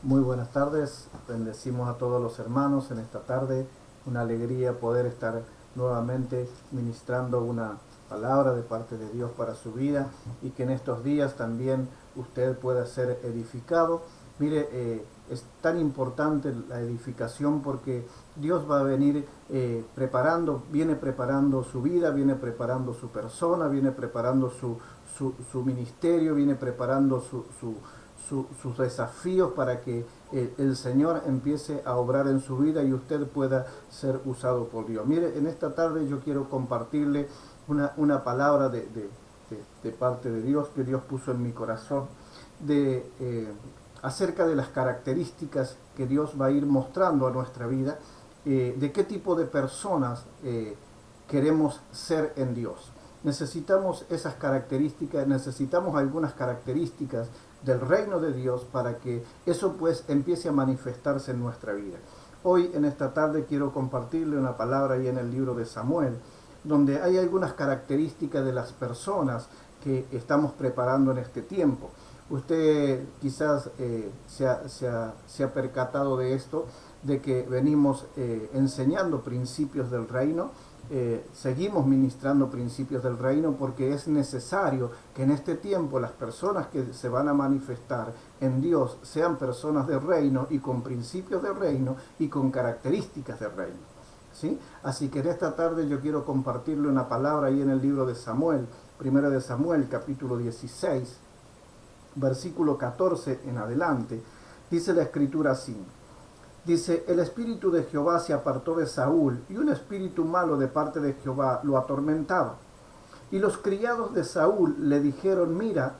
Muy buenas tardes, bendecimos a todos los hermanos en esta tarde, una alegría poder estar nuevamente ministrando una palabra de parte de Dios para su vida y que en estos días también usted pueda ser edificado. Mire, es tan importante la edificación porque Dios va a venir viene preparando su vida, viene preparando su persona, viene preparando su ministerio, viene preparando sus desafíos para que el Señor empiece a obrar en su vida y usted pueda ser usado por Dios. Mire, en esta tarde yo quiero compartirle una palabra de parte de Dios que Dios puso en mi corazón acerca de las características que Dios va a ir mostrando a nuestra vida, de qué tipo de personas queremos ser en Dios. Necesitamos esas características, necesitamos algunas características del reino de Dios para que eso pues empiece a manifestarse en nuestra vida. Hoy en esta tarde quiero compartirle una palabra ahí en el libro de Samuel, donde hay algunas características de las personas que estamos preparando en este tiempo. Usted quizás se ha percatado de esto, de que venimos enseñando principios del reino, seguimos ministrando principios del reino porque es necesario que en este tiempo las personas que se van a manifestar en Dios sean personas de reino y con principios de reino y con características de reino. ¿Sí? Así que en esta tarde yo quiero compartirle una palabra ahí en el libro de Samuel, primero de Samuel, capítulo 16, versículo 14 en adelante. Dice la escritura así. Dice, el espíritu de Jehová se apartó de Saúl, y un espíritu malo de parte de Jehová lo atormentaba. Y los criados de Saúl le dijeron, mira,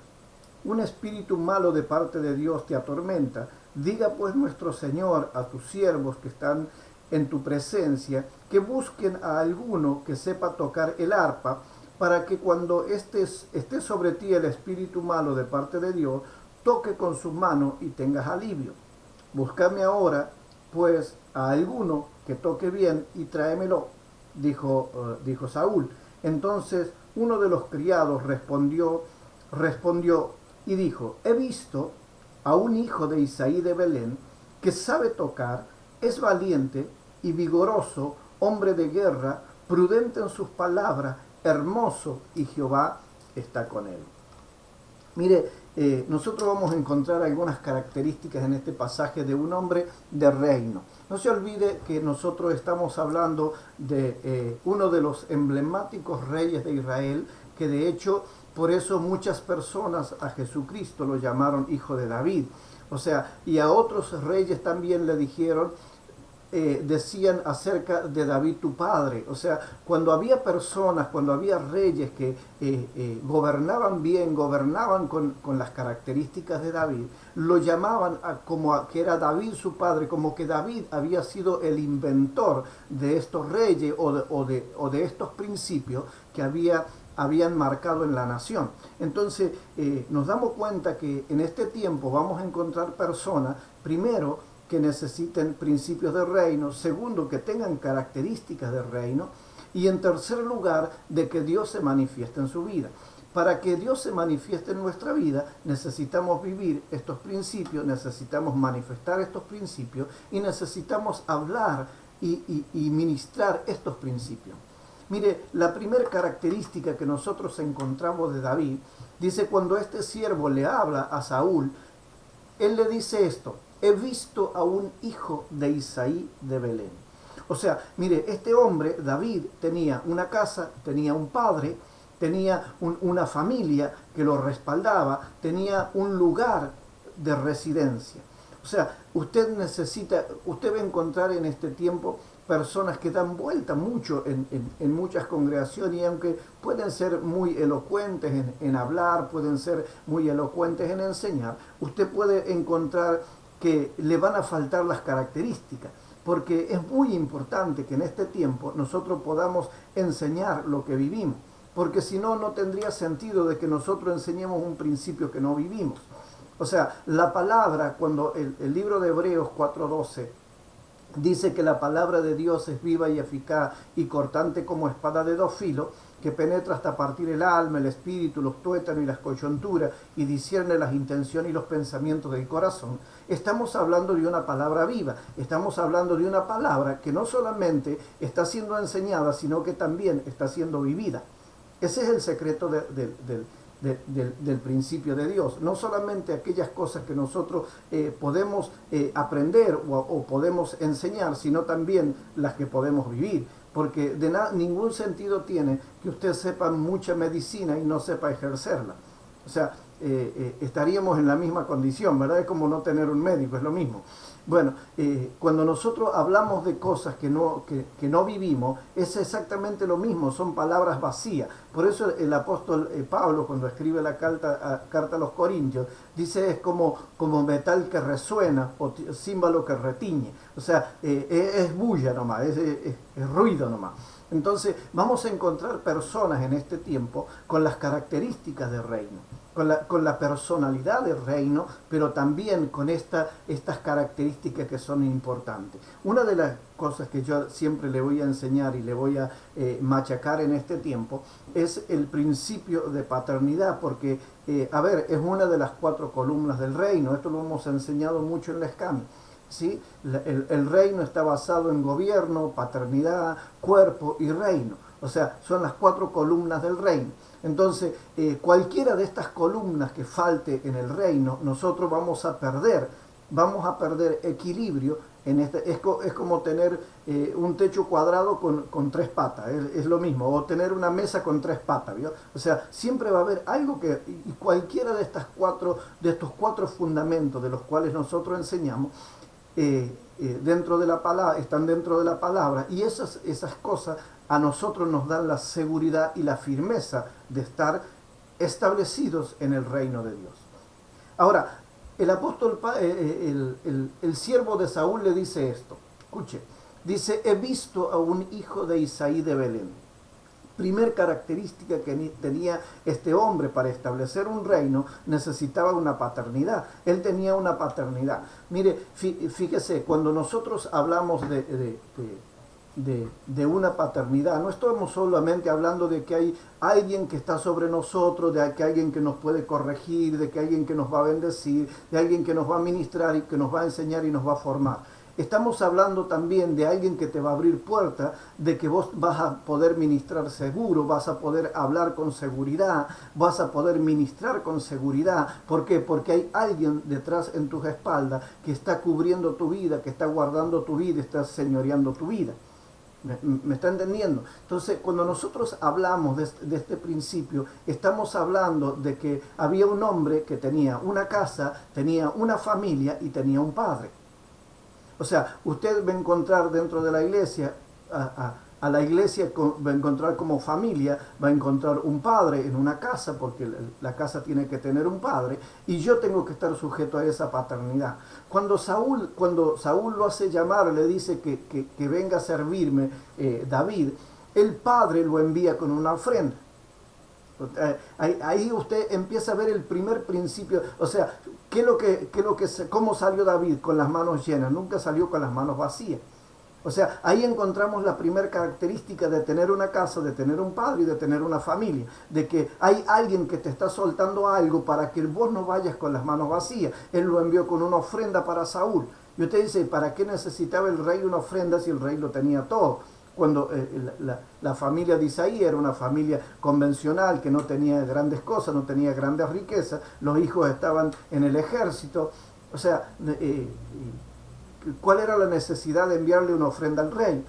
un espíritu malo de parte de Dios te atormenta. Diga pues nuestro Señor a tus siervos que están en tu presencia, que busquen a alguno que sepa tocar el arpa, para que cuando esté sobre ti el espíritu malo de parte de Dios, toque con su mano y tengas alivio. Búscame ahora pues a alguno que toque bien y tráemelo, dijo Saúl. Entonces uno de los criados respondió y dijo, he visto a un hijo de Isaí de Belén que sabe tocar, es valiente y vigoroso, hombre de guerra, prudente en sus palabras, hermoso, y Jehová está con él. Mire, nosotros vamos a encontrar algunas características en este pasaje de un hombre de reino. No se olvide que nosotros estamos hablando de uno de los emblemáticos reyes de Israel, que de hecho por eso muchas personas a Jesucristo lo llamaron hijo de David. O sea, y a otros reyes también le dijeron, decían acerca de David tu padre. O sea, cuando había personas, cuando había reyes que gobernaban bien, gobernaban con las características de David, lo llamaban que era David su padre, como que David había sido el inventor de estos reyes o de estos principios que habían marcado en la nación. Entonces nos damos cuenta que en este tiempo vamos a encontrar personas, primero, que necesiten principios de reino, segundo, que tengan características de reino, y en tercer lugar, de que Dios se manifieste en su vida. Para que Dios se manifieste en nuestra vida, necesitamos vivir estos principios, necesitamos manifestar estos principios y necesitamos hablar y ministrar estos principios. Mire, la primera característica que nosotros encontramos de David, dice cuando este siervo le habla a Saúl, él le dice esto, he visto a un hijo de Isaí de Belén. O sea, mire, este hombre, David, tenía una casa, tenía un padre, tenía una familia que lo respaldaba, tenía un lugar de residencia. O sea, usted va a encontrar en este tiempo personas que dan vuelta mucho en muchas congregaciones y aunque pueden ser muy elocuentes en hablar, pueden ser muy elocuentes en enseñar, usted puede encontrar que le van a faltar las características, porque es muy importante que en este tiempo nosotros podamos enseñar lo que vivimos, porque si no, no tendría sentido de que nosotros enseñemos un principio que no vivimos. O sea, la palabra, cuando el libro de Hebreos 4:12 dice que la palabra de Dios es viva y eficaz y cortante como espada de dos filos, que penetra hasta partir el alma, el espíritu, los tuétanos y las coyunturas, y discierne las intenciones y los pensamientos del corazón, estamos hablando de una palabra viva, estamos hablando de una palabra que no solamente está siendo enseñada, sino que también está siendo vivida. Ese es el secreto del principio de Dios. No solamente aquellas cosas que nosotros podemos aprender o podemos enseñar, sino también las que podemos vivir. Porque ningún sentido tiene que usted sepa mucha medicina y no sepa ejercerla. O sea, estaríamos en la misma condición, ¿verdad? Es como no tener un médico, es lo mismo. Bueno, cuando nosotros hablamos de cosas que no vivimos, es exactamente lo mismo, son palabras vacías. Por eso el apóstol Pablo, cuando escribe la carta a los Corintios, dice es como metal que resuena o címbalo que retiñe. O sea, es bulla nomás, es ruido nomás. Entonces vamos a encontrar personas en este tiempo con las características del reino, con la personalidad del reino, pero también con estas características que son importantes. Una de las cosas que yo siempre le voy a enseñar y le voy a machacar en este tiempo es el principio de paternidad, porque, es una de las 4 columnas del reino. Esto lo hemos enseñado mucho en la SCAMI. ¿Sí? El reino está basado en gobierno, paternidad, cuerpo y reino. O sea, son las 4 columnas del reino. Entonces, cualquiera de estas columnas que falte en el reino, nosotros vamos a perder equilibrio. Es como tener un techo cuadrado con 3 patas, es lo mismo, o tener una mesa con 3 patas, ¿vio? O sea, siempre va a haber algo y cualquiera de estos 4 fundamentos de los cuales nosotros enseñamos, dentro de la palabra, están dentro de la palabra, y esas cosas a nosotros nos dan la seguridad y la firmeza de estar establecidos en el reino de Dios. Ahora, el apóstol, el siervo de Saúl le dice esto, escuche, dice, he visto a un hijo de Isaí de Belén. Primer característica que tenía este hombre para establecer un reino, necesitaba una paternidad. Él tenía una paternidad. Mire, fíjese, cuando nosotros hablamos de una paternidad, no estamos solamente hablando de que hay alguien que está sobre nosotros, de que hay alguien que nos puede corregir, de que hay alguien que nos va a bendecir, de alguien que nos va a ministrar y que nos va a enseñar y nos va a formar. Estamos hablando también de alguien que te va a abrir puertas, de que vos vas a poder ministrar seguro, vas a poder hablar con seguridad, vas a poder ministrar con seguridad. ¿Por qué? Porque hay alguien detrás en tus espaldas que está cubriendo tu vida, que está guardando tu vida, está señoreando tu vida. ¿Me está entendiendo? Entonces, cuando nosotros hablamos de este principio, estamos hablando de que había un hombre que tenía una casa, tenía una familia y tenía un padre. O sea, usted va a encontrar dentro de la iglesia, a la iglesia va a encontrar como familia, va a encontrar un padre en una casa, porque la casa tiene que tener un padre, y yo tengo que estar sujeto a esa paternidad. Cuando Saúl lo hace llamar, le dice que venga a servirme David, el padre lo envía con una ofrenda. Ahí usted empieza a ver el primer principio. O sea, ¿cómo salió David? Con las manos llenas, nunca salió con las manos vacías. O sea, ahí encontramos la primera característica de tener una casa, de tener un padre y de tener una familia, de que hay alguien que te está soltando algo para que vos no vayas con las manos vacías. Él lo envió con una ofrenda para Saúl. Y usted dice, ¿para qué necesitaba el rey una ofrenda si el rey lo tenía todo? Cuando la familia de Isaí era una familia convencional que no tenía grandes cosas, no tenía grandes riquezas, los hijos estaban en el ejército. O sea, ¿cuál era la necesidad de enviarle una ofrenda al rey?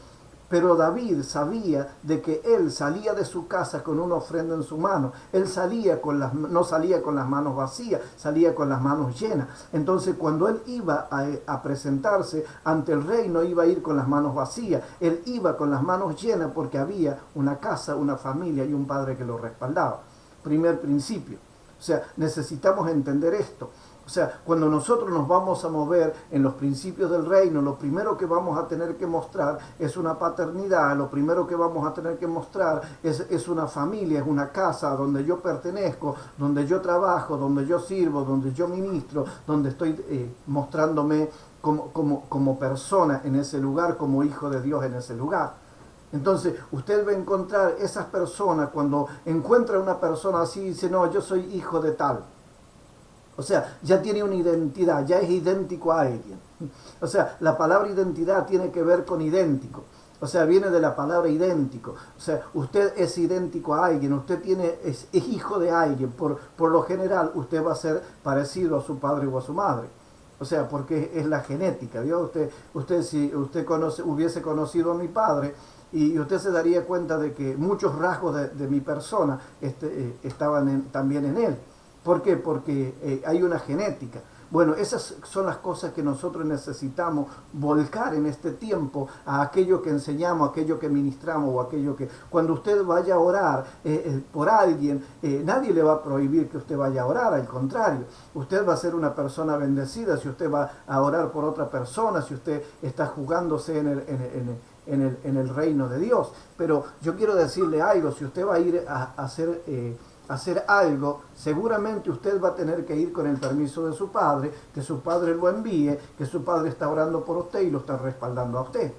Pero David sabía de que él salía de su casa con una ofrenda en su mano. Él no salía con las manos vacías, salía con las manos llenas. Entonces, cuando él iba a presentarse ante el rey, no iba a ir con las manos vacías. Él iba con las manos llenas porque había una casa, una familia y un padre que lo respaldaba. Primer principio. O sea, necesitamos entender esto. O sea, cuando nosotros nos vamos a mover en los principios del reino, lo primero que vamos a tener que mostrar es una paternidad, lo primero que vamos a tener que mostrar es una familia, es una casa donde yo pertenezco, donde yo trabajo, donde yo sirvo, donde yo ministro, donde estoy mostrándome como persona en ese lugar, como hijo de Dios en ese lugar. Entonces, usted va a encontrar esas personas, cuando encuentra una persona así, dice, no, yo soy hijo de tal. O sea, ya tiene una identidad, ya es idéntico a alguien. O sea, la palabra identidad tiene que ver con idéntico. O sea, viene de la palabra idéntico. O sea, usted es idéntico a alguien, usted es hijo de alguien. Por lo general, usted va a ser parecido a su padre o a su madre. O sea, porque es la genética. ¿Vio? Si usted hubiese conocido a mi padre, y usted se daría cuenta de que muchos rasgos de mi persona estaban también en él. ¿Por qué? Porque hay una genética. Bueno, esas son las cosas que nosotros necesitamos volcar en este tiempo a aquello que enseñamos, a aquello que ministramos o aquello que... Cuando usted vaya a orar por alguien, nadie le va a prohibir que usted vaya a orar, al contrario, usted va a ser una persona bendecida si usted va a orar por otra persona, si usted está jugándose en el reino de Dios. Pero yo quiero decirle algo, si usted va a ir a hacer algo, seguramente usted va a tener que ir con el permiso de su padre, que su padre lo envíe, que su padre está orando por usted y lo está respaldando a usted.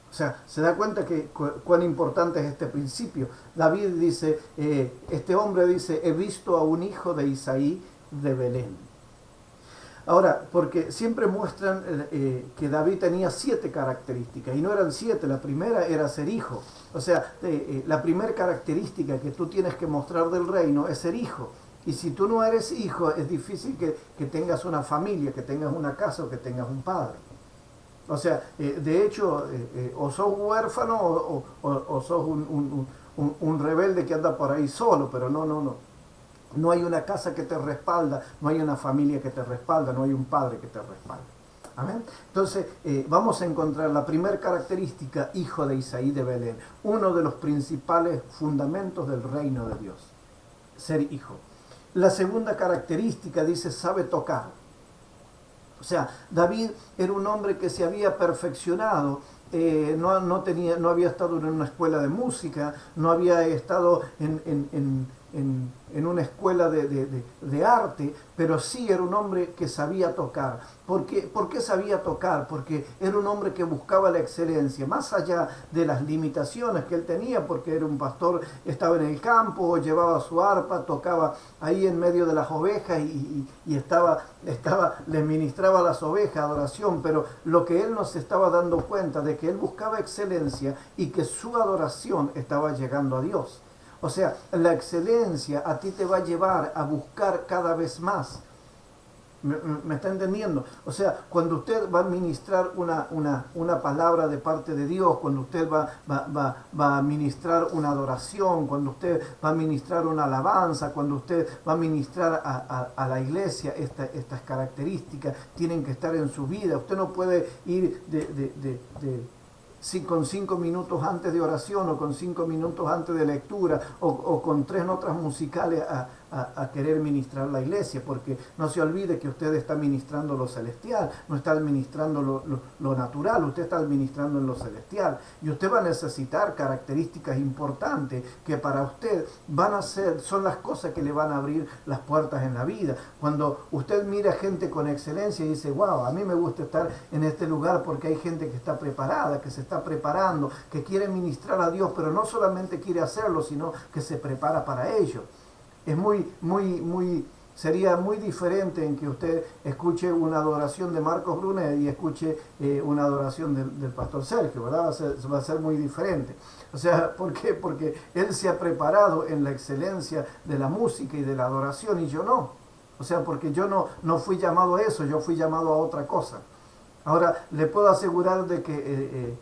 O sea, se da cuenta que cuán importante es este principio. David dice, este hombre dice, he visto a un hijo de Isaí de Belén. Ahora, porque siempre muestran que David tenía 7 características, y no eran 7, la primera era ser hijo. O sea, la primera característica que tú tienes que mostrar del reino es ser hijo. Y si tú no eres hijo, es difícil que tengas una familia, que tengas una casa o que tengas un padre. O sea, de hecho, o sos huérfano o sos un rebelde que anda por ahí solo, pero no. No hay una casa que te respalda, no hay una familia que te respalda, no hay un padre que te respalda. Amén. Entonces, vamos a encontrar la primera característica, hijo de Isaí de Belén, uno de los principales fundamentos del reino de Dios, ser hijo. La segunda característica dice, sabe tocar. O sea, David era un hombre que se había perfeccionado, no había estado en una escuela de música, no había estado en una escuela de arte, pero sí era un hombre que sabía tocar. ¿Por qué sabía tocar? Porque era un hombre que buscaba la excelencia, más allá de las limitaciones que él tenía, porque era un pastor, estaba en el campo, llevaba su arpa, tocaba ahí en medio de las ovejas y les ministraba a las ovejas adoración, pero lo que él no se estaba dando cuenta de que él buscaba excelencia y que su adoración estaba llegando a Dios. O sea, la excelencia a ti te va a llevar a buscar cada vez más. ¿Me está entendiendo? O sea, cuando usted va a ministrar una palabra de parte de Dios, cuando usted va a ministrar una adoración, cuando usted va a ministrar una alabanza, cuando usted va a ministrar a la iglesia, estas características tienen que estar en su vida. Usted no puede ir con 5 minutos antes de oración o con 5 minutos antes de lectura o con 3 notas musicales a querer ministrar la iglesia, porque no se olvide que usted está ministrando lo celestial, no está administrando lo natural, usted está administrando en lo celestial, y usted va a necesitar características importantes que para usted son las cosas que le van a abrir las puertas en la vida. Cuando usted mira gente con excelencia y dice, wow, a mí me gusta estar en este lugar porque hay gente que está preparada, que se está preparando, que quiere ministrar a Dios, pero no solamente quiere hacerlo, sino que se prepara para ello. Es sería muy diferente en que usted escuche una adoración de Marcos Brunet y escuche una adoración del pastor Sergio, ¿verdad? Va a ser muy diferente. O sea, ¿por qué? Porque él se ha preparado en la excelencia de la música y de la adoración y yo no. O sea, porque yo no fui llamado a eso, yo fui llamado a otra cosa. Ahora, le puedo asegurar de que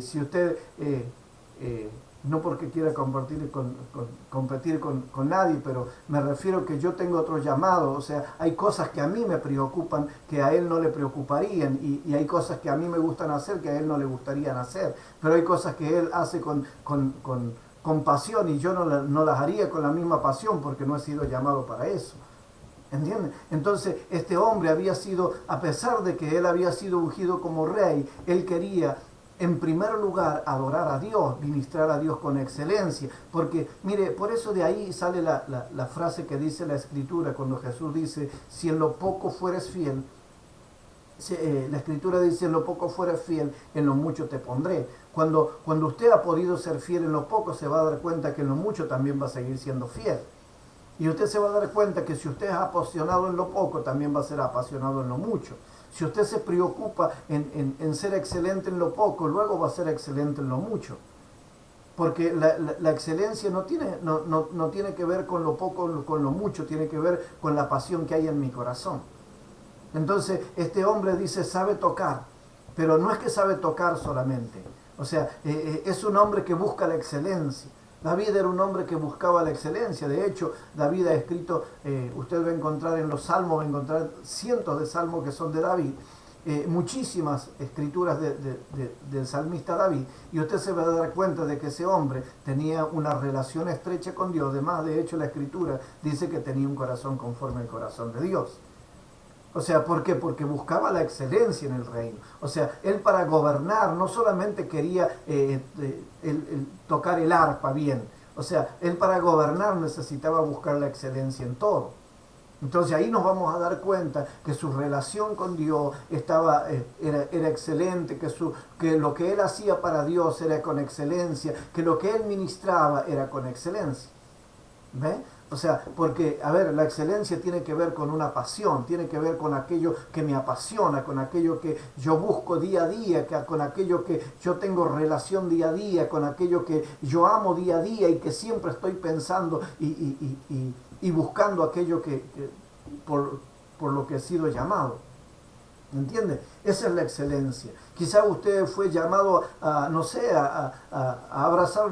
si usted... no porque quiera competir con nadie, pero me refiero que yo tengo otro llamado. O sea, hay cosas que a mí me preocupan que a él no le preocuparían, y hay cosas que a mí me gustan hacer que a él no le gustarían hacer, pero hay cosas que él hace con pasión y yo no las haría con la misma pasión porque no he sido llamado para eso. ¿Entienden? Entonces este hombre había sido, a pesar de que él había sido ungido como rey, él quería en primer lugar adorar a Dios, ministrar a Dios con excelencia, porque mire, por eso de ahí sale la frase que dice la Escritura cuando Jesús dice, si en lo poco fueres fiel, La escritura dice: en lo poco fueres fiel, en lo mucho te pondré. Cuando usted ha podido ser fiel en lo poco, se va a dar cuenta que en lo mucho también va a seguir siendo fiel. Y usted se va a dar cuenta que si usted es apasionado en lo poco, también va a ser apasionado en lo mucho. Si usted se preocupa en ser excelente en lo poco, luego va a ser excelente en lo mucho. Porque la excelencia no tiene que ver con lo poco, con lo mucho, tiene que ver con la pasión que hay en mi corazón. Entonces, este hombre dice: sabe tocar, pero no es que sabe tocar solamente. O sea, es un hombre que busca la excelencia. David era un hombre que buscaba la excelencia. De hecho, David ha escrito, usted va a encontrar en los salmos, va a encontrar cientos de salmos que son de David, muchísimas escrituras del salmista David, y usted se va a dar cuenta de que ese hombre tenía una relación estrecha con Dios. Además, de hecho, la escritura dice que tenía un corazón conforme al corazón de Dios. O sea, ¿por qué? Porque buscaba la excelencia en el reino. O sea, él para gobernar no solamente quería tocar el arpa bien. O sea, él para gobernar necesitaba buscar la excelencia en todo. Entonces ahí nos vamos a dar cuenta que su relación con Dios era excelente, que lo que él hacía para Dios era con excelencia, que lo que él ministraba era con excelencia. ¿Ve? O sea, porque, a ver, la excelencia tiene que ver con una pasión, tiene que ver con aquello que me apasiona, con aquello que yo busco día a día, con aquello que yo tengo relación día a día, con aquello que yo amo día a día y que siempre estoy pensando y buscando aquello por lo que he sido llamado. ¿Entiende? Esa es la excelencia. Quizá usted fue llamado a, no sé, a abrazar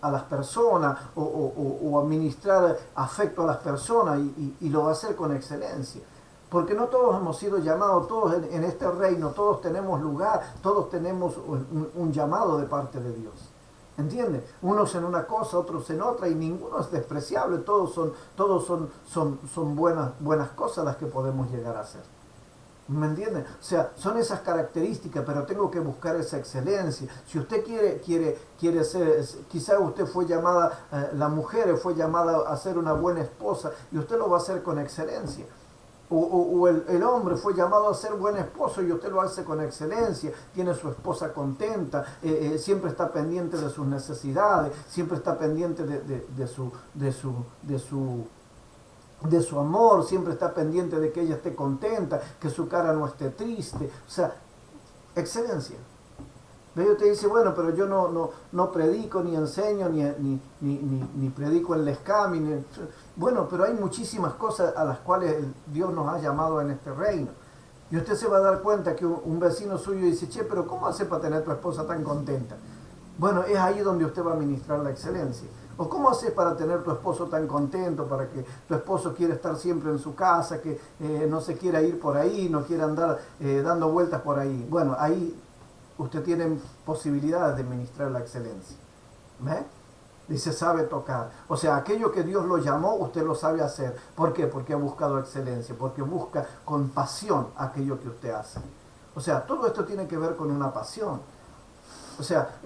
a las personas o a ministrar afecto a las personas y lo va a hacer con excelencia. Porque no todos hemos sido llamados, todos en este reino, todos tenemos lugar, todos tenemos un llamado de parte de Dios. ¿Entiende? Unos en una cosa, otros en otra, y ninguno es despreciable, todos son buenas cosas las que podemos llegar a hacer. ¿Me entienden? O sea, son esas características, pero tengo que buscar esa excelencia. Si usted quiere ser, quizá usted fue llamada, la mujer fue llamada a ser una buena esposa, y usted lo va a hacer con excelencia. O el hombre fue llamado a ser buen esposo y usted lo hace con excelencia, tiene su esposa contenta, siempre está pendiente de sus necesidades, siempre está pendiente de su amor, siempre está pendiente de que ella esté contenta, que su cara no esté triste. O sea, excelencia. Pero te dice: bueno, pero yo no predico, ni enseño, ni predico en la escami. Bueno, pero hay muchísimas cosas a las cuales Dios nos ha llamado en este reino. Y usted se va a dar cuenta que un vecino suyo dice: che, pero ¿cómo hace para tener tu esposa tan contenta? Bueno, es ahí donde usted va a ministrar la excelencia. ¿O cómo haces para tener tu esposo tan contento, para que tu esposo quiera estar siempre en su casa, que no se quiera ir por ahí, no quiera andar dando vueltas por ahí? Bueno, ahí usted tiene posibilidades de ministrar la excelencia. ¿Ve? Dice: sabe tocar. O sea, aquello que Dios lo llamó, usted lo sabe hacer. ¿Por qué? Porque ha buscado excelencia, porque busca con pasión aquello que usted hace. O sea, todo esto tiene que ver con una pasión. O sea,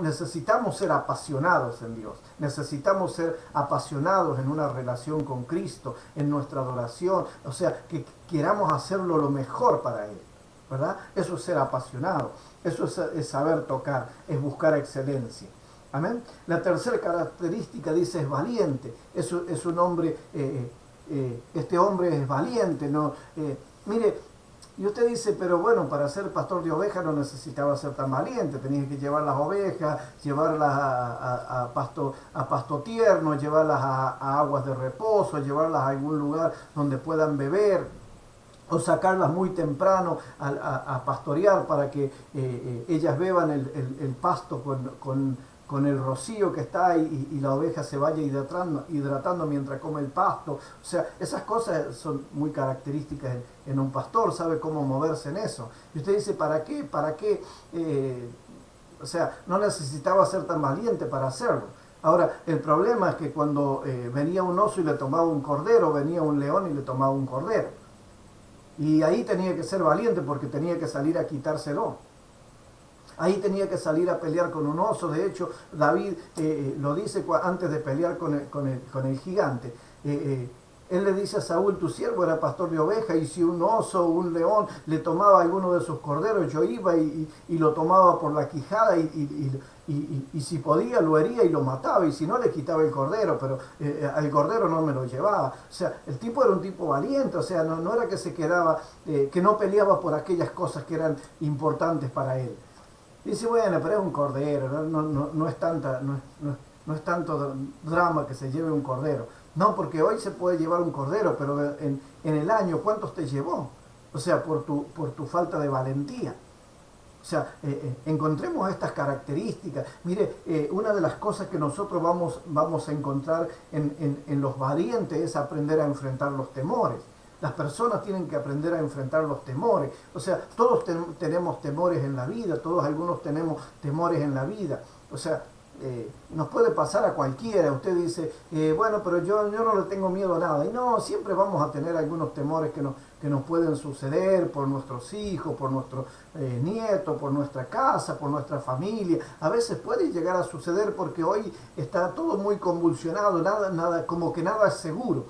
necesitamos ser apasionados en Dios, necesitamos ser apasionados en una relación con Cristo, en nuestra adoración, o sea, que queramos hacerlo lo mejor para Él, ¿verdad? Eso es ser apasionado, eso es saber tocar, es buscar excelencia. Amén. La tercera característica dice: es valiente. Eso es un hombre, este hombre es valiente, ¿no? Mire. Y usted dice: pero bueno, para ser pastor de ovejas no necesitaba ser tan valiente, tenía que llevar las ovejas, llevarlas a pasto tierno, llevarlas a aguas de reposo, llevarlas a algún lugar donde puedan beber, o sacarlas muy temprano a pastorear para que ellas beban el pasto con el rocío que está ahí, y la oveja se vaya hidratando mientras come el pasto. O sea, esas cosas son muy características en un pastor, sabe cómo moverse en eso. Y usted dice: ¿para qué? ¿Para qué? O sea, no necesitaba ser tan valiente para hacerlo. Ahora, el problema es que cuando venía un oso y le tomaba un cordero, venía un león y le tomaba un cordero. Y ahí tenía que ser valiente porque tenía que salir a quitárselo. Ahí tenía que salir a pelear con un oso. De hecho, David lo dice antes de pelear con el gigante. él le dice a Saúl, tu siervo era pastor de ovejas, y si un oso o un león le tomaba alguno de sus corderos, yo iba y lo tomaba por la quijada y si podía lo hería y lo mataba, y si no le quitaba el cordero, pero al cordero no me lo llevaba. O sea, el tipo era un tipo valiente, o sea, no era que se quedaba, que no peleaba por aquellas cosas que eran importantes para él. Dice, bueno, pero es un cordero, no es tanta, no es tanto drama que se lleve un cordero. No, porque hoy se puede llevar un cordero, pero en el año, ¿cuántos te llevó? O sea, por tu falta de valentía. O sea, encontremos estas características. Mire, una de las cosas que nosotros vamos a encontrar en los valientes es aprender a enfrentar los temores. Las personas tienen que aprender a enfrentar los temores. O sea, todos tenemos temores en la vida, algunos tenemos temores en la vida. O sea, nos puede pasar a cualquiera. Usted dice, bueno, pero yo no le tengo miedo a nada. Y no, siempre vamos a tener algunos temores que nos pueden suceder por nuestros hijos, por nuestros nietos, por nuestra casa, por nuestra familia. A veces puede llegar a suceder porque hoy está todo muy convulsionado, como que nada es seguro.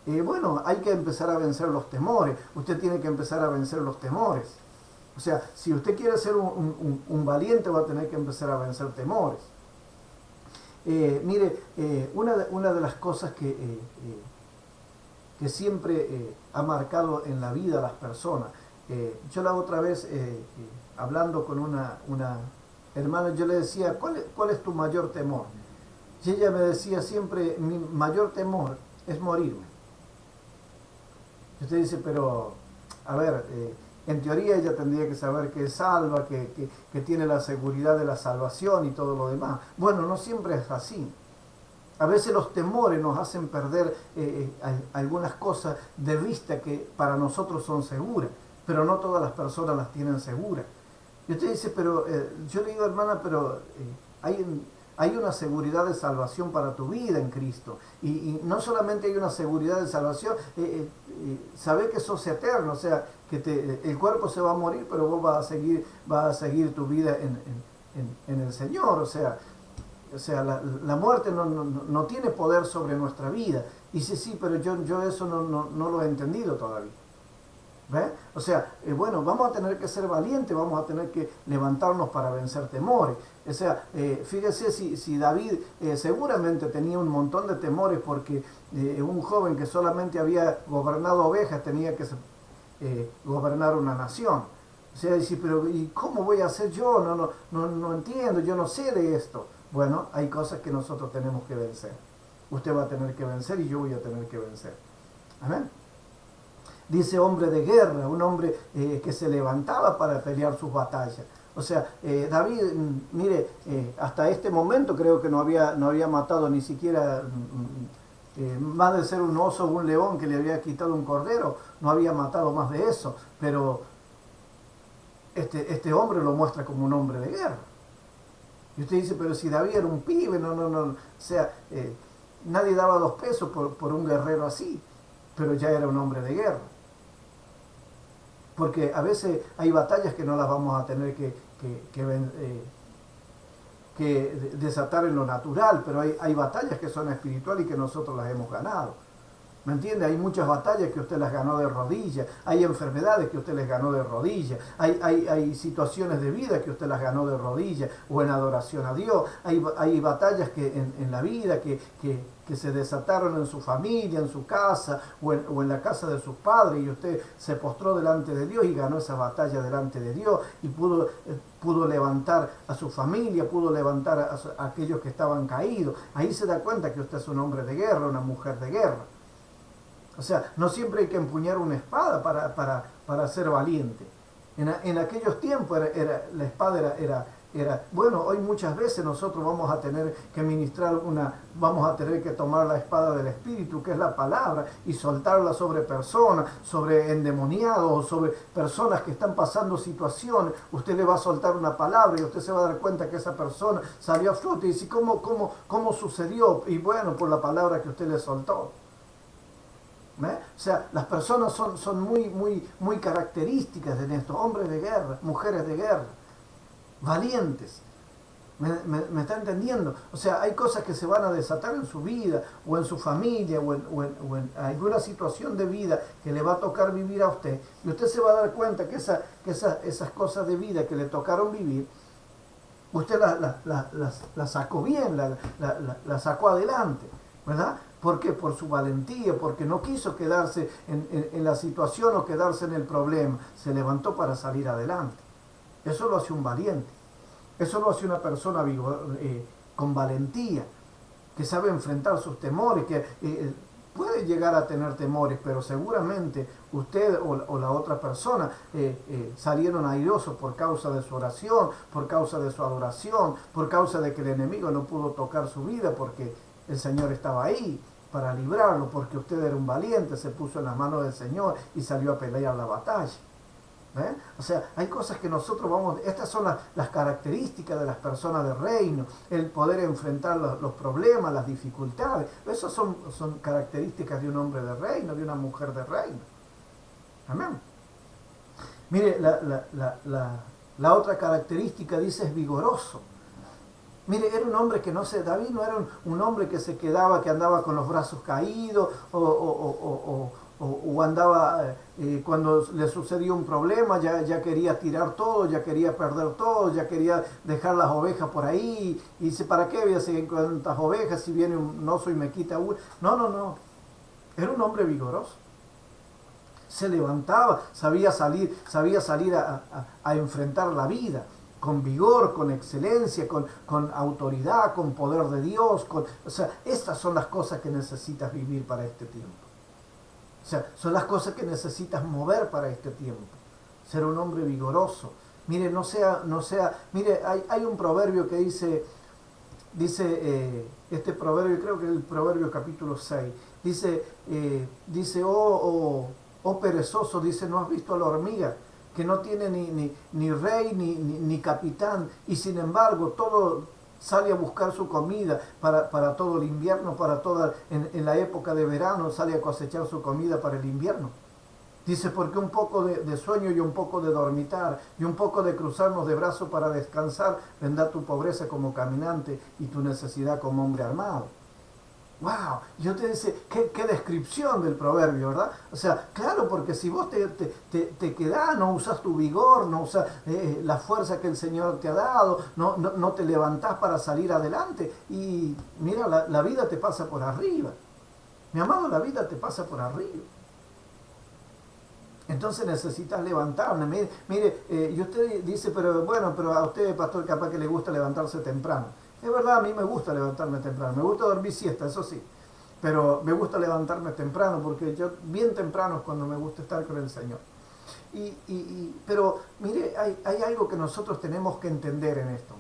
Bueno, hay que empezar a vencer los temores. Usted tiene que empezar a vencer los temores. O sea, si usted quiere ser un valiente, va a tener que empezar a vencer temores. Mire, una de las cosas que siempre ha marcado en la vida a las personas, yo la otra vez, hablando con una hermana, yo le decía, ¿cuál es tu mayor temor? Y ella me decía siempre, mi mayor temor es morirme. Y usted dice, pero, a ver, en teoría ella tendría que saber que es salva, que tiene la seguridad de la salvación y todo lo demás. Bueno, no siempre es así. A veces los temores nos hacen perder algunas cosas de vista que para nosotros son seguras, pero no todas las personas las tienen seguras. Y usted dice, pero yo le digo, hermana, pero hay una seguridad de salvación para tu vida en Cristo. Y no solamente hay una seguridad de salvación, saber que sos eterno, o sea, que el cuerpo se va a morir, pero vos vas a seguir tu vida en el Señor. O sea, la muerte no tiene poder sobre nuestra vida. Y dice, sí, pero yo eso no lo he entendido todavía. ¿Ve? O sea, bueno, vamos a tener que ser valientes, vamos a tener que levantarnos para vencer temores. O sea, fíjese si David seguramente tenía un montón de temores porque un joven que solamente había gobernado ovejas tenía que gobernar una nación. O sea, dice, pero ¿y cómo voy a hacer yo? No entiendo, yo no sé de esto. Bueno, hay cosas que nosotros tenemos que vencer. Usted va a tener que vencer y yo voy a tener que vencer. Amén. Dice hombre de guerra, un hombre que se levantaba para pelear sus batallas. O sea, David, mire, hasta este momento creo que no había matado ni siquiera, más de ser un oso o un león que le había quitado un cordero, no había matado más de eso. Pero este hombre lo muestra como un hombre de guerra. Y usted dice, pero si David era un pibe, o sea, nadie daba 2 pesos por un guerrero así, pero ya era un hombre de guerra. Porque a veces hay batallas que no las vamos a tener que desatar en lo natural, pero hay batallas que son espirituales y que nosotros las hemos ganado. ¿Me entiende? Hay muchas batallas que usted las ganó de rodillas, hay enfermedades que usted les ganó de rodillas, hay situaciones de vida que usted las ganó de rodillas o en adoración a Dios, hay batallas que en la vida que se desataron en su familia, en su casa o en la casa de sus padres, y usted se postró delante de Dios y ganó esa batalla delante de Dios y pudo levantar a su familia, pudo levantar a aquellos que estaban caídos. Ahí se da cuenta que usted es un hombre de guerra, una mujer de guerra. O sea, no siempre hay que empuñar una espada para ser valiente. En aquellos tiempos la espada era, bueno, hoy muchas veces nosotros vamos a tener que vamos a tener que tomar la espada del Espíritu, que es la palabra, y soltarla sobre personas, sobre endemoniados, sobre personas que están pasando situaciones. Usted le va a soltar una palabra y usted se va a dar cuenta que esa persona salió a flote y dice, ¿cómo sucedió? Y bueno, por la palabra que usted le soltó. O sea, las personas son muy características de esto, hombres de guerra, mujeres de guerra, valientes. ¿Me está entendiendo? O sea, hay cosas que se van a desatar en su vida, o en su familia, o en alguna situación de vida que le va a tocar vivir a usted. Y usted se va a dar cuenta que esas cosas de vida que le tocaron vivir, usted la sacó bien, la sacó adelante, ¿verdad? ¿Por qué? Por su valentía, porque no quiso quedarse en la situación o quedarse en el problema. Se levantó para salir adelante. Eso lo hace un valiente. Eso lo hace una persona con valentía, que sabe enfrentar sus temores, que puede llegar a tener temores, pero seguramente usted o la otra persona salieron airosos por causa de su oración, por causa de su adoración, por causa de que el enemigo no pudo tocar su vida porque el Señor estaba ahí para librarlo, porque usted era un valiente, se puso en las manos del Señor y salió a pelear la batalla. ¿Eh? O sea, hay cosas que nosotros estas son las características de las personas de reino, el poder enfrentar los problemas, las dificultades. Esas son características de un hombre de reino, de una mujer de reino. Amén. Mire, la otra característica dice es vigoroso. Mire, era un hombre que David no era un hombre que se quedaba, que andaba con los brazos caídos o andaba, cuando le sucedió un problema, ya quería tirar todo, ya quería perder todo, ya quería dejar las ovejas por ahí, y dice, ¿para qué voy a seguir con tantas ovejas si viene un oso y me quita una? No, era un hombre vigoroso. Se levantaba, sabía salir a enfrentar la vida, con vigor, con excelencia, con autoridad, con poder de Dios. O sea, estas son las cosas que necesitas vivir para este tiempo. O sea, son las cosas que necesitas mover para este tiempo. Ser un hombre vigoroso. Mire, mire, hay un proverbio que dice este proverbio, creo que es el proverbio capítulo 6, dice, oh perezoso, dice, ¿no has visto a la hormiga? Que no tiene ni rey ni capitán, y sin embargo todo sale a buscar su comida para todo el invierno, en la época de verano sale a cosechar su comida para el invierno. Dice, porque un poco de sueño y un poco de dormitar y un poco de cruzarnos de brazos para descansar vendrá tu pobreza como caminante y tu necesidad como hombre armado. ¡Wow! Yo te dice, qué descripción del proverbio, ¿verdad? O sea, claro, porque si vos te quedás, no usas tu vigor, no usas la fuerza que el Señor te ha dado, no te levantás para salir adelante, y mira, la vida te pasa por arriba. Mi amado, la vida te pasa por arriba. Entonces necesitas levantarme. Mire, y usted dice, pero a usted, pastor, capaz que le gusta levantarse temprano. Es verdad, a mí me gusta levantarme temprano. Me gusta dormir siesta, eso sí. Pero me gusta levantarme temprano porque yo bien temprano es cuando me gusta estar con el Señor. Pero mire, hay algo que nosotros tenemos que entender en esto.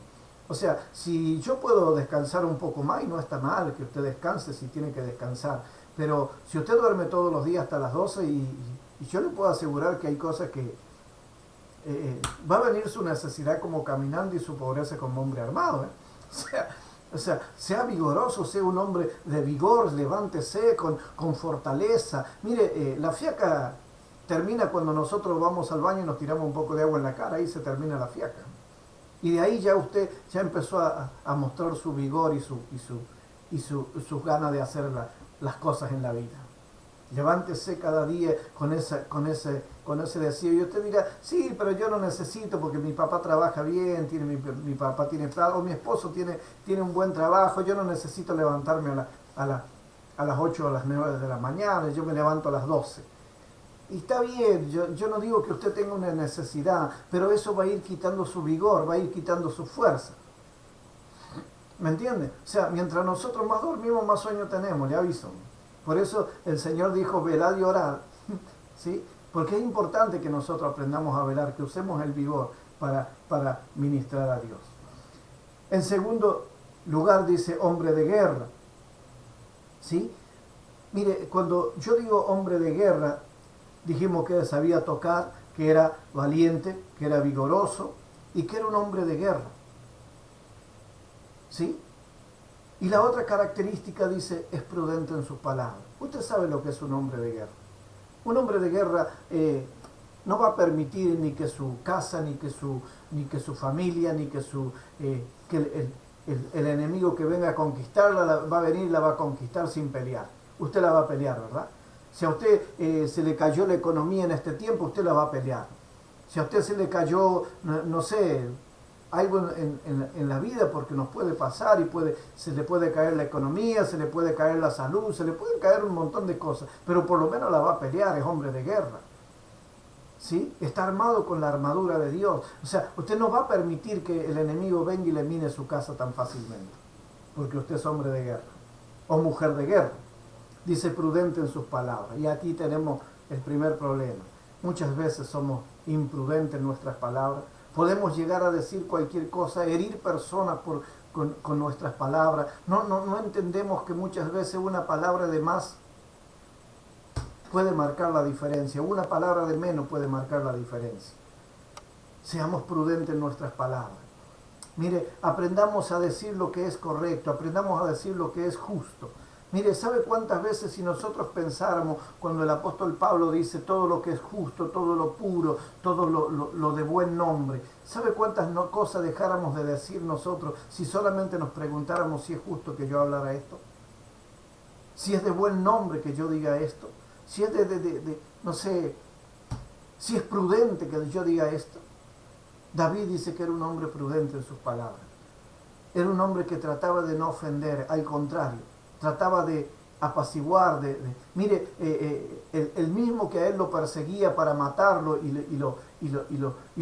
O sea, si yo puedo descansar un poco más, y no está mal que usted descanse si tiene que descansar. Pero si usted duerme todos los días hasta las 12 y yo le puedo asegurar que hay cosas que va a venir su necesidad como caminando y su pobreza como hombre armado. O sea, sea vigoroso, sea un hombre de vigor, levántese con fortaleza. Mire, la fiaca termina cuando nosotros vamos al baño y nos tiramos un poco de agua en la cara, ahí se termina la fiaca. Y de ahí ya usted ya empezó a mostrar su vigor y sus ganas de hacer las cosas en la vida. Levántese cada día con ese deseo. Y usted dirá, sí, pero yo no necesito porque mi papá trabaja bien, mi papá tiene plata, o mi esposo tiene un buen trabajo, yo no necesito levantarme a las 8 o a las 9 de la mañana, yo me levanto a las 12. Y está bien, yo no digo que usted tenga una necesidad, pero eso va a ir quitando su vigor, va a ir quitando su fuerza. ¿Me entiende? O sea, mientras nosotros más dormimos, más sueño tenemos, le aviso. Por eso el Señor dijo, velad y orad, ¿sí? Porque es importante que nosotros aprendamos a velar, que usemos el vigor para ministrar a Dios. En segundo lugar dice, hombre de guerra, ¿sí? Mire, cuando yo digo hombre de guerra, dijimos que sabía tocar, que era valiente, que era vigoroso y que era un hombre de guerra, ¿sí? Y la otra característica dice, es prudente en sus palabras. Usted sabe lo que es un hombre de guerra. Un hombre de guerra no va a permitir ni que su casa, ni que su familia, ni que que el enemigo que venga a conquistarla va a venir y la va a conquistar sin pelear. Usted la va a pelear, ¿verdad? Si a usted se le cayó la economía en este tiempo, usted la va a pelear. Si a usted se le cayó, no sé, algo en la vida, porque nos puede pasar y se le puede caer la economía, se le puede caer la salud, se le pueden caer un montón de cosas, pero por lo menos la va a pelear, es hombre de guerra. ¿Sí? Está armado con la armadura de Dios. O sea, usted no va a permitir que el enemigo venga y le mine su casa tan fácilmente, porque usted es hombre de guerra o mujer de guerra. Dice prudente en sus palabras. Y aquí tenemos el primer problema. Muchas veces somos imprudentes en nuestras palabras. Podemos llegar a decir cualquier cosa, herir personas con nuestras palabras. No entendemos que muchas veces una palabra de más puede marcar la diferencia. Una palabra de menos puede marcar la diferencia. Seamos prudentes en nuestras palabras. Mire, aprendamos a decir lo que es correcto, aprendamos a decir lo que es justo. Mire, ¿sabe cuántas veces si nosotros pensáramos, cuando el apóstol Pablo dice todo lo que es justo, todo lo puro, todo lo de buen nombre? ¿Sabe cuántas cosas dejáramos de decir nosotros si solamente nos preguntáramos si es justo que yo hablara esto? Si es de buen nombre que yo diga esto. Si es no sé, si es prudente que yo diga esto. David dice que era un hombre prudente en sus palabras. Era un hombre que trataba de no ofender, al contrario, trataba de apaciguar, mire, el mismo que a él lo perseguía para matarlo y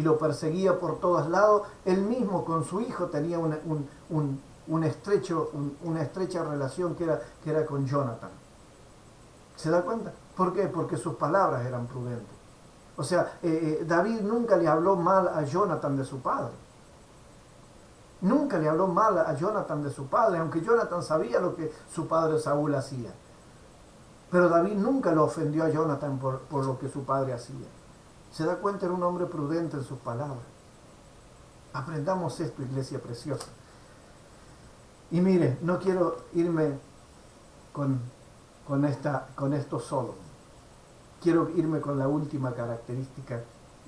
lo perseguía por todos lados, él mismo con su hijo tenía una estrecha relación que era con Jonathan. ¿Se da cuenta? ¿Por qué? Porque sus palabras eran prudentes. O sea, David nunca le habló mal a Jonathan de su padre. Nunca le habló mal a Jonathan de su padre, aunque Jonathan sabía lo que su padre Saúl hacía. Pero David nunca lo ofendió a Jonathan por lo que su padre hacía. ¿Se da cuenta? Era un hombre prudente en sus palabras. Aprendamos esto, iglesia preciosa. Y mire, no quiero irme con esto solo. Quiero irme con la última característica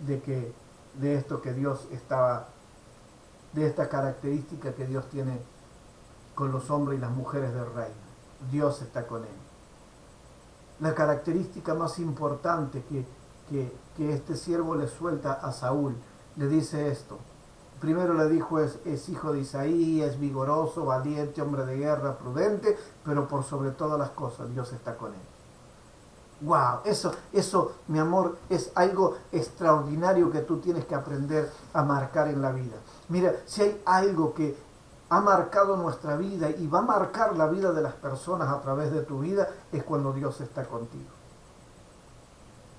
de esta característica que Dios tiene con los hombres y las mujeres del reino. Dios está con él. La característica más importante que este siervo le suelta a Saúl, le dice esto. Primero le dijo, es hijo de Isaí, es vigoroso, valiente, hombre de guerra, prudente, pero por sobre todas las cosas Dios está con él. ¡Wow! Eso, mi amor, es algo extraordinario que tú tienes que aprender a marcar en la vida. Mira, si hay algo que ha marcado nuestra vida y va a marcar la vida de las personas a través de tu vida, es cuando Dios está contigo.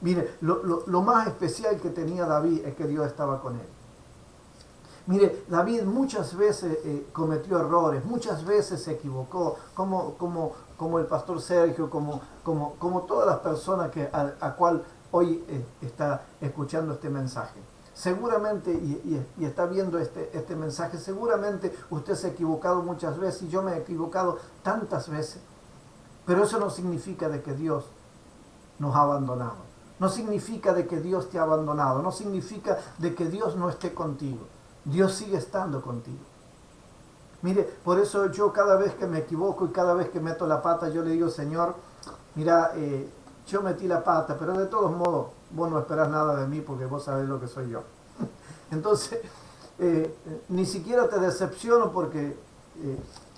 Mire, lo más especial que tenía David es que Dios estaba con él. Mire, David muchas veces cometió errores, muchas veces se equivocó, como el pastor Sergio, como todas las personas a cual hoy está escuchando este mensaje. Seguramente, y está viendo este mensaje, seguramente usted se ha equivocado muchas veces y yo me he equivocado tantas veces. Pero eso no significa de que Dios nos ha abandonado. No significa de que Dios te ha abandonado. No significa de que Dios no esté contigo. Dios sigue estando contigo. Mire, por eso yo cada vez que me equivoco y cada vez que meto la pata, yo le digo, Señor, mira, yo metí la pata, pero de todos modos, vos no esperás nada de mí porque vos sabés lo que soy yo. Entonces, ni siquiera te decepciono porque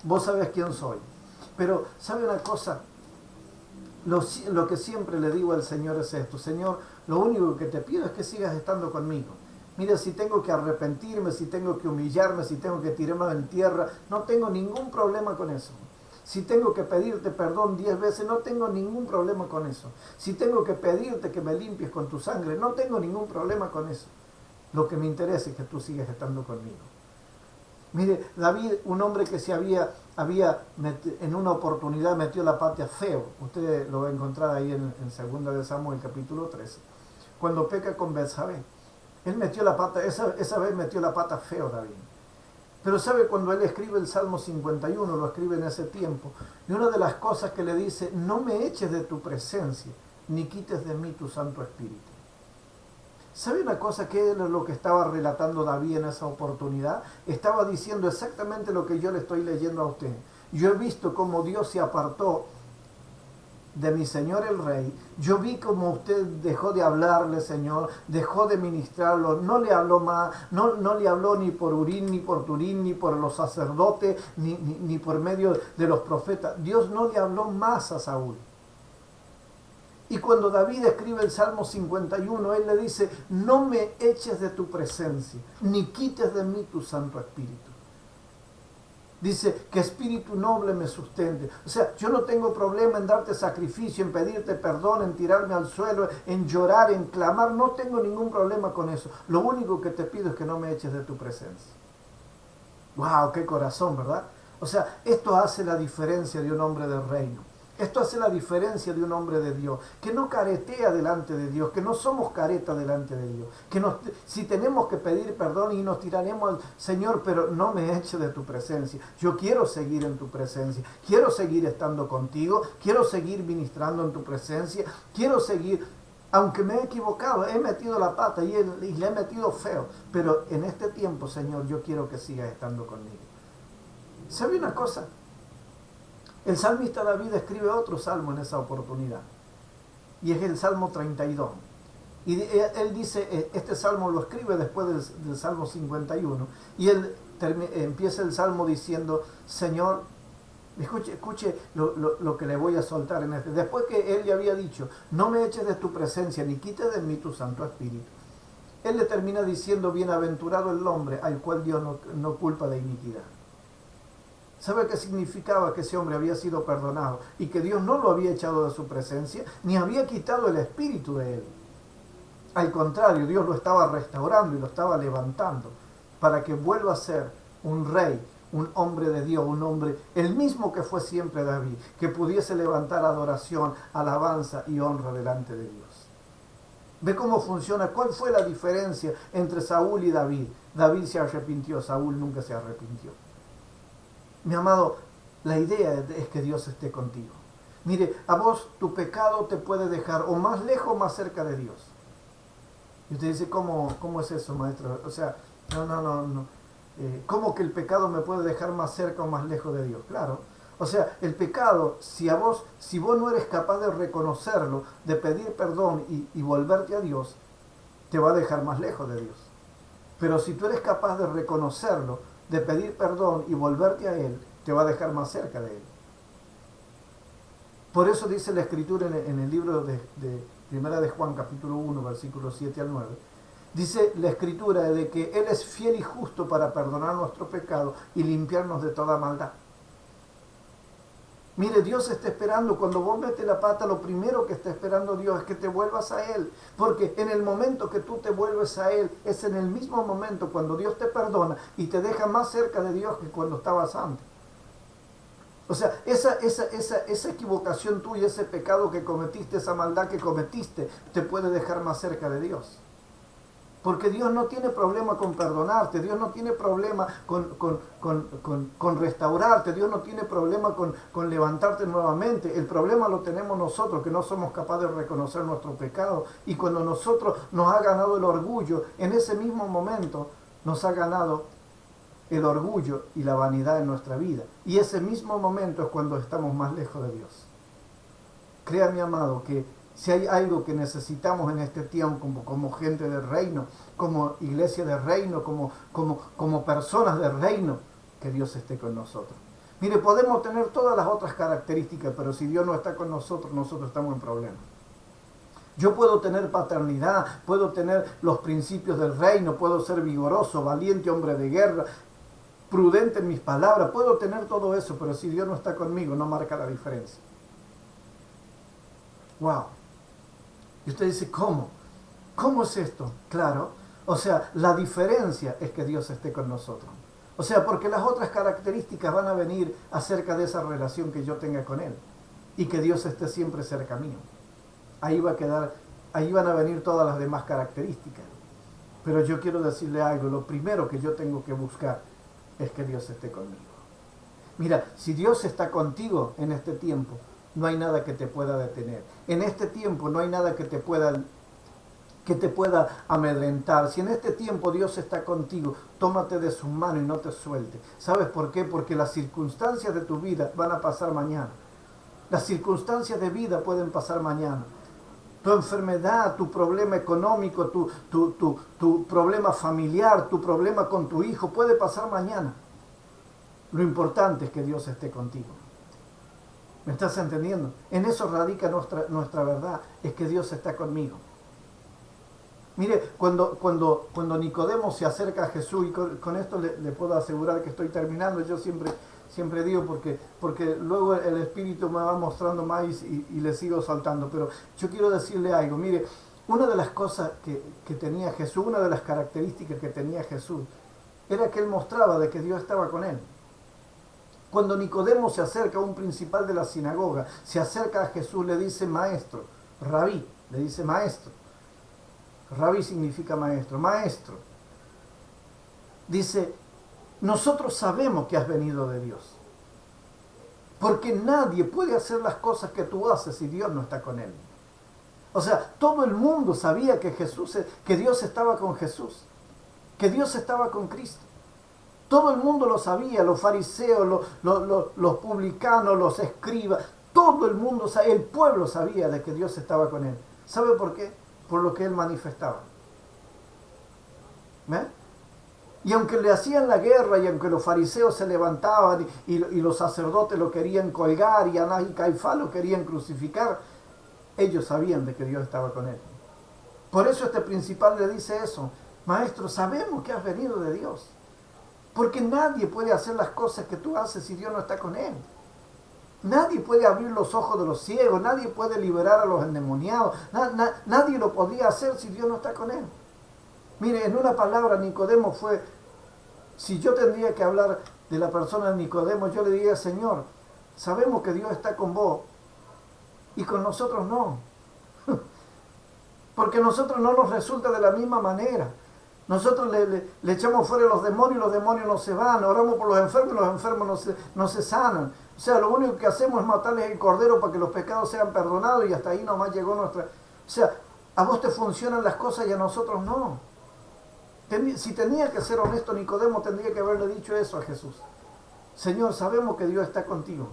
vos sabés quién soy. Pero, ¿sabe una cosa? Lo que siempre le digo al Señor es esto. Señor, lo único que te pido es que sigas estando conmigo. Mira, si tengo que arrepentirme, si tengo que humillarme, si tengo que tirarme en tierra, no tengo ningún problema con eso. Si tengo que pedirte perdón 10 veces, no tengo ningún problema con eso. Si tengo que pedirte que me limpies con tu sangre, no tengo ningún problema con eso. Lo que me interesa es que tú sigas estando conmigo. Mire, David, un hombre que se había en una oportunidad metió la pata feo. Usted lo va a encontrar ahí en 2 de Samuel, capítulo 13. Cuando peca con Betsabé. Él metió la pata, esa vez metió la pata feo David. Pero sabe, cuando él escribe el Salmo 51, lo escribe en ese tiempo, y una de las cosas que le dice, no me eches de tu presencia, ni quites de mí tu Santo Espíritu. ¿Sabe una cosa? ¿Qué es lo que estaba relatando David en esa oportunidad? Estaba diciendo exactamente lo que yo le estoy leyendo a usted. Yo he visto cómo Dios se apartó de mi Señor el Rey. Yo vi como usted dejó de hablarle, Señor, dejó de ministrarlo, no le habló más, no le habló ni por Urín, ni por Turín, ni por los sacerdotes, ni por medio de los profetas. Dios no le habló más a Saúl. Y cuando David escribe el Salmo 51, él le dice, no me eches de tu presencia, ni quites de mí tu Santo Espíritu. Dice, que espíritu noble me sustente. O sea, yo no tengo problema en darte sacrificio, en pedirte perdón, en tirarme al suelo, en llorar, en clamar. No tengo ningún problema con eso. Lo único que te pido es que no me eches de tu presencia. ¡Wow! ¡Qué corazón!, ¿verdad? O sea, esto hace la diferencia de un hombre del reino. Esto hace la diferencia de un hombre de Dios, que no caretea delante de Dios, que no somos careta delante de Dios, que si tenemos que pedir perdón y nos tiraremos al Señor, pero no me eche de tu presencia. Yo quiero seguir en tu presencia, quiero seguir estando contigo, quiero seguir ministrando en tu presencia, quiero seguir, aunque me he equivocado, he metido la pata y le he metido feo, pero en este tiempo, Señor, yo quiero que sigas estando conmigo. ¿Sabe una cosa? El salmista David escribe otro salmo en esa oportunidad, y es el Salmo 32. Y él dice, este salmo lo escribe después del Salmo 51, y él empieza el salmo diciendo, Señor, escuche lo que le voy a soltar en este. Después que él ya había dicho, no me eches de tu presencia, ni quites de mí tu Santo Espíritu, él le termina diciendo, bienaventurado el hombre al cual Dios no culpa de iniquidad. ¿Sabe qué significaba? Que ese hombre había sido perdonado y que Dios no lo había echado de su presencia, ni había quitado el espíritu de él. Al contrario, Dios lo estaba restaurando y lo estaba levantando para que vuelva a ser un rey, un hombre de Dios, un hombre, el mismo que fue siempre David, que pudiese levantar adoración, alabanza y honra delante de Dios. ¿Ve cómo funciona? ¿Cuál fue la diferencia entre Saúl y David? David se arrepintió, Saúl nunca se arrepintió. Mi amado, la idea es que Dios esté contigo. Mire, a vos tu pecado te puede dejar o más lejos o más cerca de Dios. Y usted dice, ¿cómo es eso, maestro? O sea, no. ¿Cómo que el pecado me puede dejar más cerca o más lejos de Dios? Claro. O sea, el pecado, si vos no eres capaz de reconocerlo, de pedir perdón y volverte a Dios, te va a dejar más lejos de Dios. Pero si tú eres capaz de reconocerlo, de pedir perdón y volverte a Él, te va a dejar más cerca de Él. Por eso dice la Escritura en el libro de Primera de Juan, capítulo 1, versículos 7 al 9, dice la Escritura de que Él es fiel y justo para perdonar nuestro pecado y limpiarnos de toda maldad. Mire, Dios está esperando, cuando vos metes la pata, lo primero que está esperando Dios es que te vuelvas a Él. Porque en el momento que tú te vuelves a Él, es en el mismo momento cuando Dios te perdona y te deja más cerca de Dios que cuando estabas antes. O sea, esa equivocación tuya, ese pecado que cometiste, esa maldad que cometiste, te puede dejar más cerca de Dios. Porque Dios no tiene problema con perdonarte, Dios no tiene problema con restaurarte, Dios no tiene problema con levantarte nuevamente. El problema lo tenemos nosotros, que no somos capaces de reconocer nuestro pecado. Y cuando nosotros nos ha ganado el orgullo, en ese mismo momento nos ha ganado el orgullo y la vanidad en nuestra vida. Y ese mismo momento es cuando estamos más lejos de Dios. Crea, mi amado, que si hay algo que necesitamos en este tiempo como gente del reino, como iglesia del reino, como personas del reino, que Dios esté con nosotros. Mire, podemos tener todas las otras características, pero si Dios no está con nosotros, nosotros estamos en problemas. Yo puedo tener paternidad, puedo tener los principios del reino, puedo ser vigoroso, valiente, hombre de guerra, prudente en mis palabras, puedo tener todo eso, pero si Dios no está conmigo, no marca la diferencia. ¡Wow! Y usted dice, ¿cómo? ¿Cómo es esto? Claro, o sea, la diferencia es que Dios esté con nosotros. O sea, porque las otras características van a venir acerca de esa relación que yo tenga con Él. Y que Dios esté siempre cerca mío. Ahí van a venir todas las demás características. Pero yo quiero decirle algo, lo primero que yo tengo que buscar es que Dios esté conmigo. Mira, si Dios está contigo en este tiempo, no hay nada que te pueda detener. En este tiempo no hay nada que te pueda que te pueda amedrentar. Si en este tiempo Dios está contigo, tómate de su mano y no te suelte. ¿Sabes por qué? Porque las circunstancias de tu vida van a pasar mañana. Las circunstancias de vida pueden pasar mañana. Tu enfermedad, tu problema económico, tu problema familiar, tu problema con tu hijo, puede pasar mañana. Lo importante es que Dios esté contigo. ¿Me estás entendiendo? En eso radica nuestra verdad, es que Dios está conmigo. Mire, cuando Nicodemo se acerca a Jesús, y con esto le puedo asegurar que estoy terminando, yo siempre digo porque luego el Espíritu me va mostrando más y le sigo saltando, pero yo quiero decirle algo. Mire, una de las cosas que tenía Jesús, una de las características que tenía Jesús, era que él mostraba de que Dios estaba con él. Cuando Nicodemo se acerca a un principal de la sinagoga, se acerca a Jesús, le dice maestro, rabí, le dice maestro. Rabí significa maestro, maestro. Dice, nosotros sabemos que has venido de Dios, porque nadie puede hacer las cosas que tú haces si Dios no está con él. O sea, todo el mundo sabía que Dios estaba con Jesús, que Dios estaba con Cristo. Todo el mundo lo sabía, los fariseos, los publicanos, los escribas, todo el mundo, el pueblo sabía de que Dios estaba con él. ¿Sabe por qué? Por lo que él manifestaba. ¿Ve? Y aunque le hacían la guerra, y aunque los fariseos se levantaban y los sacerdotes lo querían colgar y Anás y Caifás lo querían crucificar, ellos sabían de que Dios estaba con él. Por eso este principal le dice eso: maestro, sabemos que has venido de Dios, porque nadie puede hacer las cosas que tú haces si Dios no está con él. Nadie puede abrir los ojos de los ciegos, nadie puede liberar a los endemoniados, nadie lo podía hacer si Dios no está con él. Mire, en una palabra, Nicodemo fue, si yo tendría que hablar de la persona de Nicodemo, yo le diría: Señor, sabemos que Dios está con vos y con nosotros no. Porque a nosotros no nos resulta de la misma manera. Nosotros le echamos fuera los demonios y los demonios no se van. Oramos por los enfermos y los enfermos no se sanan. O sea, lo único que hacemos es matarles el cordero para que los pecados sean perdonados, y hasta ahí nomás llegó nuestra... O sea, a vos te funcionan las cosas y a nosotros no. Si tenía que ser honesto, Nicodemo tendría que haberle dicho eso a Jesús: Señor, sabemos que Dios está contigo,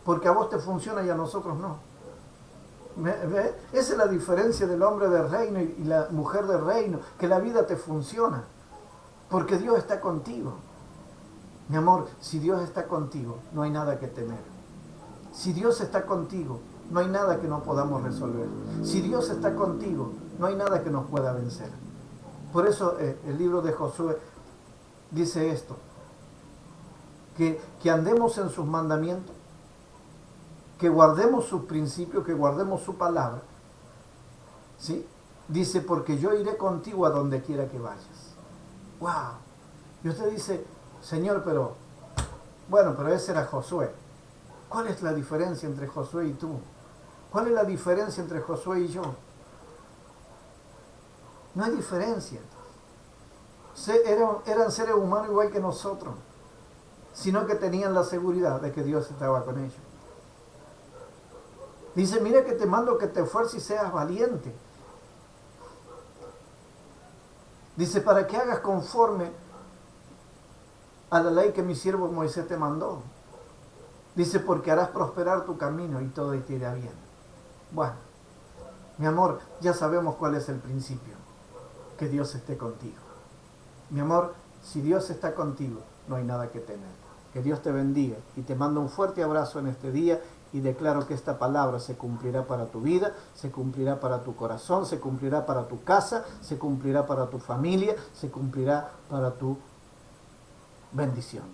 porque a vos te funciona y a nosotros no. ¿Ve? Esa es la diferencia del hombre del reino y la mujer del reino, que la vida te funciona, porque Dios está contigo. Mi amor, si Dios está contigo, no hay nada que temer. Si Dios está contigo, no hay nada que no podamos resolver. Si Dios está contigo, no hay nada que nos pueda vencer. Por eso el libro de Josué dice esto: que andemos en sus mandamientos, que guardemos sus principios, que guardemos su palabra. ¿Sí? Dice, porque yo iré contigo a donde quiera que vayas. ¡Wow! Y usted dice: Señor, pero ese era Josué. ¿Cuál es la diferencia entre Josué y tú? ¿Cuál es la diferencia entre Josué y yo? No hay diferencia. Eran seres humanos igual que nosotros, sino que tenían la seguridad de que Dios estaba con ellos. Dice: mira que te mando que te esfuerces y seas valiente. Dice: para que hagas conforme a la ley que mi siervo Moisés te mandó. Dice: porque harás prosperar tu camino y todo te irá bien. Bueno, mi amor, ya sabemos cuál es el principio: que Dios esté contigo. Mi amor, si Dios está contigo, no hay nada que temer. Que Dios te bendiga, y te mando un fuerte abrazo en este día, y declaro que esta palabra se cumplirá para tu vida, se cumplirá para tu corazón, se cumplirá para tu casa, se cumplirá para tu familia, se cumplirá para tu bendición.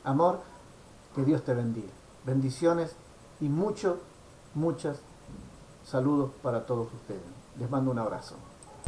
Amor, que Dios te bendiga. Bendiciones y muchos saludos para todos ustedes. Les mando un abrazo.